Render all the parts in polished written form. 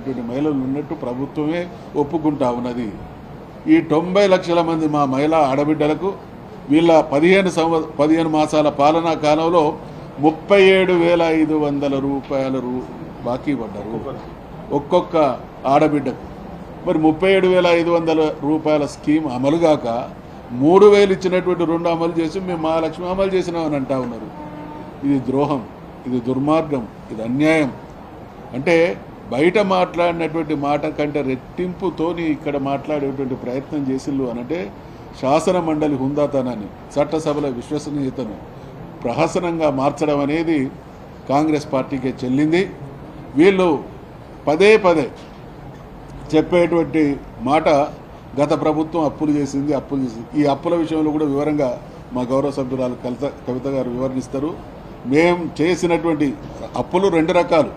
లేనటువంటి మహిళలు ఉన్నట్టు ప్రభుత్వమే ఒప్పుకుంటా ఉన్నది. ఈ 90 లక్షల మంది మా మహిళా ఆడబిడ్డలకు వీళ్ళ 15 మాసాల పాలనా కాలంలో 37,500 రూపాయల బాకీ పడ్డారు ఒక్కొక్క ఆడబిడ్డకు. మరి 37,500 రూపాయల స్కీమ్ అమలుగాక 3,000 ఇచ్చినటువంటి 2 అమలు చేసి మేము మహాలక్ష్మి అమలు చేసినామని అంటా ఉన్నారు. ఇది ద్రోహం, ఇది దుర్మార్గం, ఇది అన్యాయం. అంటే బయట మాట్లాడినటువంటి మాట కంటే రెట్టింపుతోని ఇక్కడ మాట్లాడేటువంటి ప్రయత్నం చేసిల్లు అనంటే శాసన మండలి హుందాతనాన్ని, చట్టసభల విశ్వసనీయతను ప్రహసనంగా మార్చడం అనేది కాంగ్రెస్ పార్టీకే చెల్లింది. వీళ్ళు పదే చెప్పేటువంటి మాట గత ప్రభుత్వం అప్పులు చేసింది. ఈ అప్పుల విషయంలో కూడా వివరంగా మా గౌరవ సభ్యురాలు కవిత గారు వివరణిస్తారు. మేము చేసినటువంటి అప్పులు 2 రకాలు.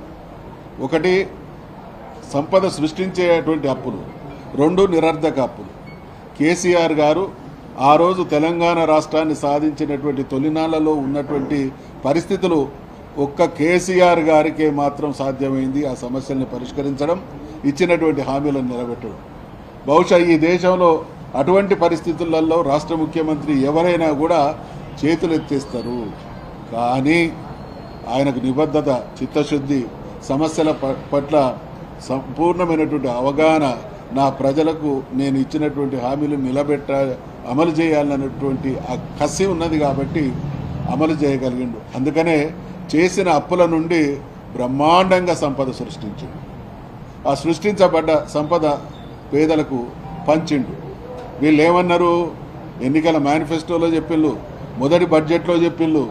ఒకటి సంపద సృష్టించేటువంటి అప్పులు, 2 నిరర్ధక అప్పులు. కేసీఆర్ గారు ఆ రోజు తెలంగాణ రాష్ట్రాన్ని సాధించినటువంటి తొలినాళ్లలో ఉన్నటువంటి పరిస్థితులు ఒక్క కేసీఆర్ గారికే మాత్రం సాధ్యమైంది ఆ సమస్యల్ని పరిష్కరించడం, ఇచ్చినటువంటి హామీలను నిలబెట్టడం. బహుశా ఈ దేశంలో అటువంటి పరిస్థితులలో రాష్ట్ర ముఖ్యమంత్రి ఎవరైనా కూడా చేతులు ఎత్తేస్తారు. కానీ ఆయనకు నిబద్ధత, చిత్తశుద్ధి, సమస్యల పట్ల సంపూర్ణమైనటువంటి అవగాహన, నా ప్రజలకు నేను ఇచ్చినటువంటి హామీలు అమలు చేయాలన్నటువంటి ఆ కసి ఉన్నది కాబట్టి అమలు చేయగలిగిండు. అందుకనే చేసిన అప్పుల నుండి బ్రహ్మాండంగా సంపద సృష్టించిండు. ఆ సృష్టించబడ్డ సంపద పేదలకు పంచిండు. వీళ్ళు ఏమన్నారు? ఎన్నికల మేనిఫెస్టోలో చెప్పిళ్ళు, మొదటి బడ్జెట్లో చెప్పిళ్ళు.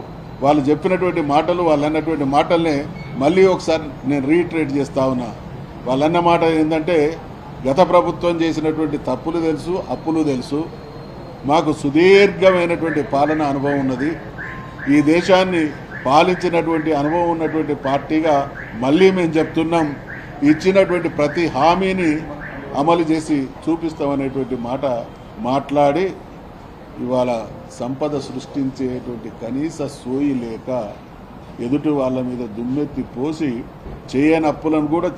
వాళ్ళు చెప్పినటువంటి మాటలు, వాళ్ళు అన్నటువంటి మాటల్నే మళ్ళీ ఒకసారి నేను రీట్రేట్ చేస్తా ఉన్నా. వాళ్ళన్న మాట ఏంటంటే, గత ప్రభుత్వం చేసినటువంటి తప్పులు తెలుసు, అప్పులు తెలుసు, మాకు సుదీర్ఘమైనటువంటి పాలన అనుభవం ఉన్నది, ఈ దేశాన్ని పాలించినటువంటి అనుభవం ఉన్నటువంటి పార్టీగా మళ్ళీ మేము చెప్తున్నాం, ఇచ్చినటువంటి ప్రతి హామీని అమలు చేసి చూపిస్తామనేటువంటి మాట మాట్లాడి ఇవాళ సంపద సృష్టించేటువంటి కనీస సోయి లేక ఎదుటి వాళ్ళ మీద దుమ్మెత్తి పోసి చేయని అప్పులను కూడా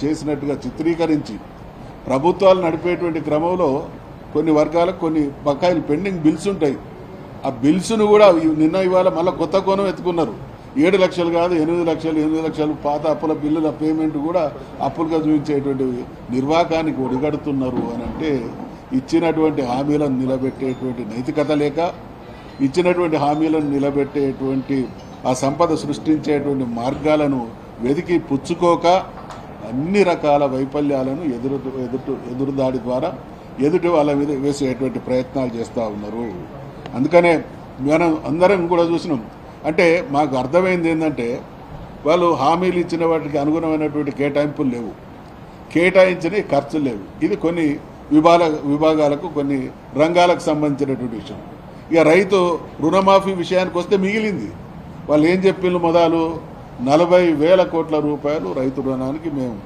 చేసినట్టుగా చిత్రీకరించి ప్రభుత్వాలు నడిపేటువంటి క్రమంలో కొన్ని వర్గాలకు కొన్ని బకాయిలు పెండింగ్ బిల్స్ ఉంటాయి. ఆ బిల్స్ను కూడా నిన్న ఇవాళ మళ్ళీ కొత్త కోణం ఎత్తుకున్నారు. 7 లక్షలు కాదు 8 లక్షలు, 8 లక్షలు పాత అప్పుల బిల్లుల పేమెంట్ కూడా అప్పులుగా చూపించేటువంటి నిర్వాకానికి ఒడిగడుతున్నారు అని అంటే, ఇచ్చినటువంటి హామీలను నిలబెట్టేటువంటి నైతికత లేక, ఇచ్చినటువంటి హామీలను నిలబెట్టేటువంటి ఆ సంపద సృష్టించేటువంటి మార్గాలను వెతికి పుచ్చుకోక అన్ని రకాల వైఫల్యాలను ఎదురుదాడి ద్వారా ఎదుటి వాళ్ళ మీద వేసేటువంటి ప్రయత్నాలు చేస్తూ ఉన్నారు. అందుకనే మనం అందరం కూడా చూసినాం. అంటే మాకు అర్థమైంది ఏంటంటే, వాళ్ళు హామీలు ఇచ్చిన వాటికి అనుగుణమైనటువంటి కేటాయింపులు లేవు, కేటాయించిన ఖర్చులు లేవు. ఇది కొన్ని విభాగాలకు, కొన్ని రంగాలకు సంబంధించినటువంటి విషయం. ఇక రైతు రుణమాఫీ విషయానికి వస్తే మిగిలింది. వాళ్ళు ఏం చెప్పిండ్రు? మొదలు 40,000 కోట్ల రూపాయలు రైతు రుణానికి మేము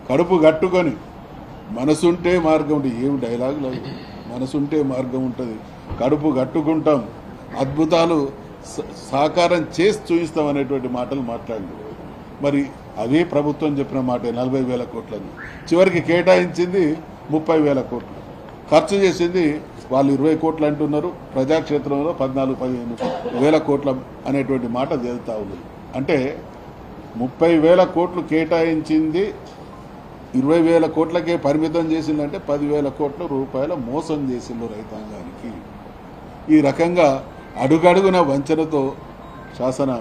కడుపు కట్టుకొని, మనసుంటే మార్గం ఉంటుంది. ఏమి డైలాగ్ లేదు, మనసుంటే మార్గం ఉంటుంది, కడుపు కట్టుకుంటాం, అద్భుతాలు సాకారం చేసి చూపిస్తాం అనేటువంటి మాటలు మాట్లాడింది. మరి అదే ప్రభుత్వం చెప్పిన మాట 40,000 కోట్లని చివరికి కేటాయించింది 30,000 కోట్లు, ఖర్చు చేసింది వాళ్ళు 20 కోట్లు అంటున్నారు. ప్రజాక్షేత్రంలో 14-15,000 కోట్ల అనేటువంటి మాట తేలుతా ఉంది. అంటే 30,000 కోట్లు కేటాయించింది 20,000 కోట్లకే పరిమితం చేసిందంటే 10,000 కోట్ల రూపాయల మోసం చేసిండు రైతాంగానికి. ఈ రకంగా అడుగడుగున వంచనతో శాసన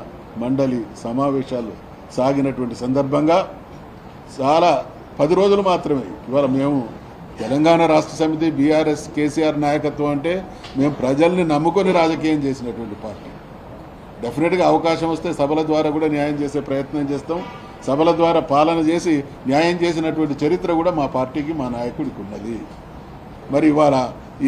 మండలి సమావేశాలు సాగినటువంటి సందర్భంగా చాలా 10 రోజులు మాత్రమే ఇవాళ మేము తెలంగాణ రాష్ట్ర సమితి, బీఆర్ఎస్, కేసీఆర్ నాయకత్వం అంటే మేము ప్రజల్ని నమ్ముకొని రాజకీయం చేసినటువంటి పార్టీ. డెఫినెట్గా అవకాశం వస్తే సభల ద్వారా కూడా న్యాయం చేసే ప్రయత్నం చేస్తాం. సభల ద్వారా పాలన చేసి న్యాయం చేసినటువంటి చరిత్ర కూడా మా పార్టీకి, మా నాయకుడికి ఉన్నది. మరి ఇవాళ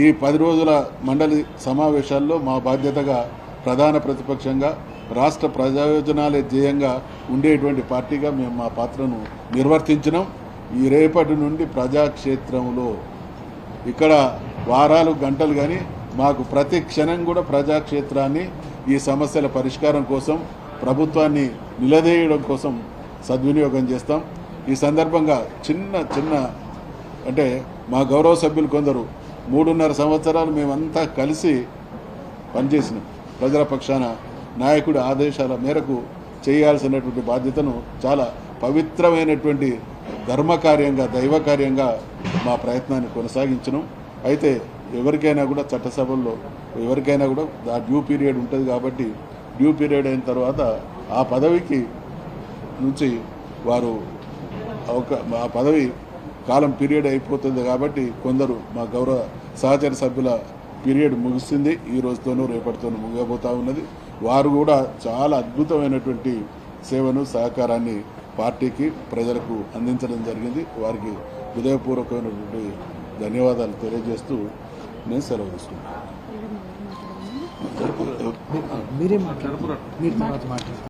ఈ 10 రోజుల మండలి సమావేశాల్లో మా బాధ్యతగా ప్రధాన ప్రతిపక్షంగా రాష్ట్ర ప్రయోజనాలే ధ్యేయంగా ఉండేటువంటి పార్టీగా మేము మా పాత్రను నిర్వర్తించినాం. ఈ రేపటి నుండి ప్రజాక్షేత్రంలో ఇక్కడ వారాలు, గంటలు కానీ మాకు ప్రతి క్షణం కూడా ప్రజాక్షేత్రాన్ని ఈ సమస్యల పరిష్కారం కోసం, ప్రభుత్వాన్ని నిలదీయడం కోసం సద్వినియోగం చేస్తాం. ఈ సందర్భంగా చిన్న అంటే మా గౌరవ సభ్యులు కొందరు 3.5 సంవత్సరాలు మేమంతా కలిసి పనిచేసినాం. ప్రజల పక్షాన నాయకుడి ఆదేశాల మేరకు చేయాల్సినటువంటి బాధ్యతను చాలా పవిత్రమైనటువంటి ధర్మకార్యంగా దైవకార్యంగా మా ప్రయత్నాన్ని కొనసాగించడం. అయితే ఎవరికైనా కూడా చట్టసభల్లో ఎవరికైనా కూడా ఆ డ్యూ పీరియడ్ ఉంటుంది కాబట్టి డ్యూ పీరియడ్ అయిన తర్వాత ఆ పదవికి నుంచి వారు ఆ పదవి కాలం పీరియడ్ అయిపోతుంది కాబట్టి కొందరు మా గౌరవ సహచర సభ్యుల పీరియడ్ ముగిసింది. ఈ రోజుతోనూ రేపటితోనూ ముగియబోతా ఉన్నది. వారు కూడా చాలా అద్భుతమైనటువంటి సేవను సహకారాన్ని పార్టీకి ప్రజలకు అందించడం జరిగింది. వారికి హృదయపూర్వకమైనటువంటి ధన్యవాదాలు తెలియజేస్తూ నేను సెలవు తీసుకున్నాను. మీరే మాట్లాడారు.